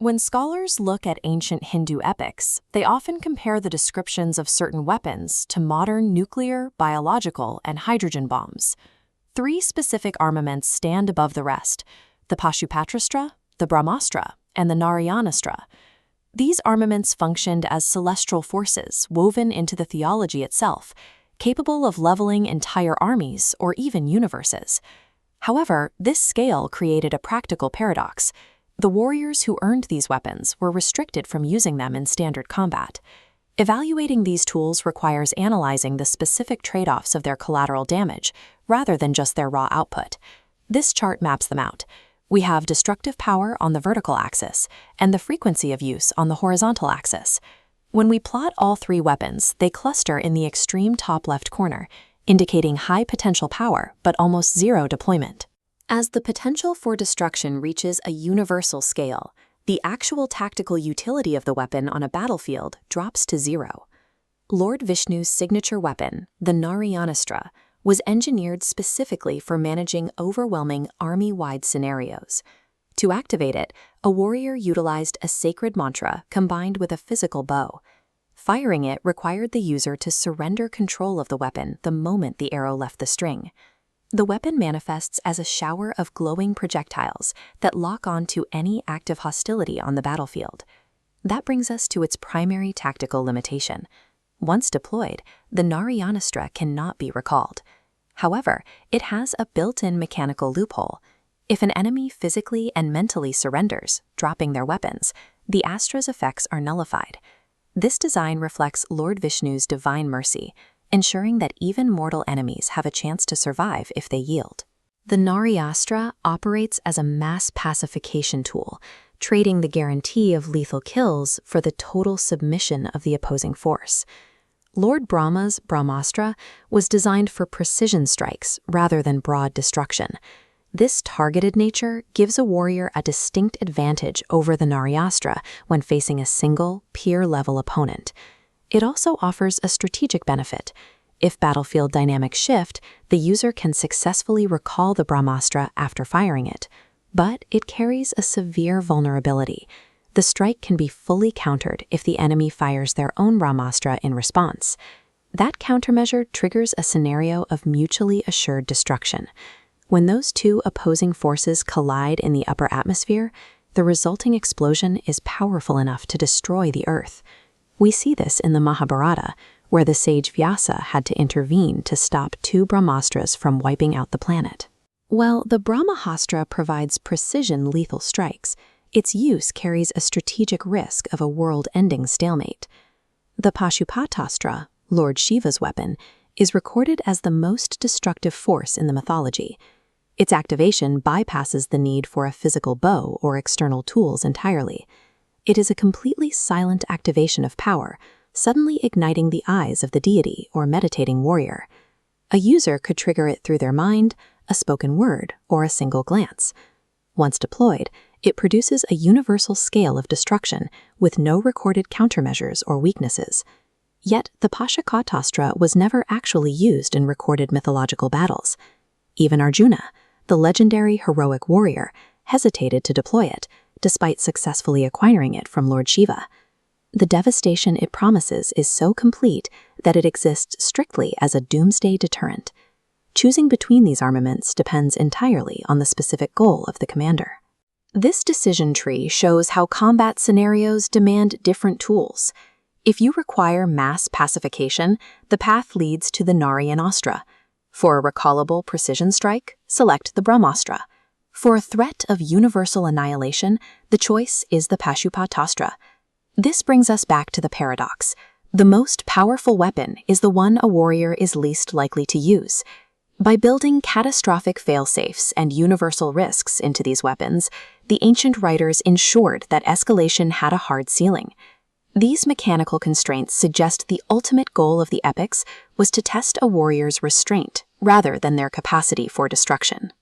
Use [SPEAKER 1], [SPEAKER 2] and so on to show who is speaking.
[SPEAKER 1] When scholars look at ancient Hindu epics, they often compare the descriptions of certain weapons to modern nuclear, biological, and hydrogen bombs. Three specific armaments stand above the rest: the Pashupatastra, the Brahmastra, and the Narayanastra. These armaments functioned as celestial forces woven into the theology itself, capable of leveling entire armies or even universes. However, this scale created a practical paradox. The warriors who earned these weapons were restricted from using them in standard combat. Evaluating these tools requires analyzing the specific trade-offs of their collateral damage, rather than just their raw output. This chart maps them out. We have destructive power on the vertical axis and the frequency of use on the horizontal axis. When we plot all three weapons, they cluster in the extreme top left corner, indicating high potential power but almost zero deployment. As the potential for destruction reaches a universal scale, the actual tactical utility of the weapon on a battlefield drops to zero. Lord Vishnu's signature weapon, the Narayanastra, was engineered specifically for managing overwhelming army-wide scenarios. To activate it, a warrior utilized a sacred mantra combined with a physical bow. Firing it required the user to surrender control of the weapon the moment the arrow left the string. The weapon manifests as a shower of glowing projectiles that lock onto any active hostility on the battlefield. That brings us to its primary tactical limitation. Once deployed, the Narayanastra cannot be recalled. However, it has a built-in mechanical loophole. If an enemy physically and mentally surrenders, dropping their weapons, the Astra's effects are nullified. This design reflects Lord Vishnu's divine mercy, ensuring that even mortal enemies have a chance to survive if they yield. The Narayanastra operates as a mass pacification tool, trading the guarantee of lethal kills for the total submission of the opposing force. Lord Brahma's Brahmastra was designed for precision strikes rather than broad destruction. This targeted nature gives a warrior a distinct advantage over the Narayanastra when facing a single, peer-level opponent. It also offers a strategic benefit. If battlefield dynamics shift, the user can successfully recall the Brahmastra after firing it. But it carries a severe vulnerability. The strike can be fully countered if the enemy fires their own Brahmastra in response. That countermeasure triggers a scenario of mutually assured destruction. When those two opposing forces collide in the upper atmosphere, the resulting explosion is powerful enough to destroy the Earth. We see this in the Mahabharata, where the sage Vyasa had to intervene to stop two Brahmastras from wiping out the planet. While the Brahmastra provides precision lethal strikes, its use carries a strategic risk of a world-ending stalemate. The Pashupatastra, Lord Shiva's weapon, is recorded as the most destructive force in the mythology. Its activation bypasses the need for a physical bow or external tools entirely. It is a completely silent activation of power, suddenly igniting the eyes of the deity or meditating warrior. A user could trigger it through their mind, a spoken word, or a single glance. Once deployed, it produces a universal scale of destruction with no recorded countermeasures or weaknesses. Yet the Pashupatastra was never actually used in recorded mythological battles. Even Arjuna, the legendary heroic warrior, hesitated to deploy it, despite successfully acquiring it from Lord Shiva. The devastation it promises is so complete that it exists strictly as a doomsday deterrent. Choosing between these armaments depends entirely on the specific goal of the commander. This decision tree shows how combat scenarios demand different tools. If you require mass pacification, the path leads to the Narayanastra. For a recallable precision strike, select the Brahmastra. For a threat of universal annihilation, the choice is the Pashupatastra. This brings us back to the paradox. The most powerful weapon is the one a warrior is least likely to use. By building catastrophic fail-safes and universal risks into these weapons, the ancient writers ensured that escalation had a hard ceiling. These mechanical constraints suggest the ultimate goal of the epics was to test a warrior's restraint rather than their capacity for destruction.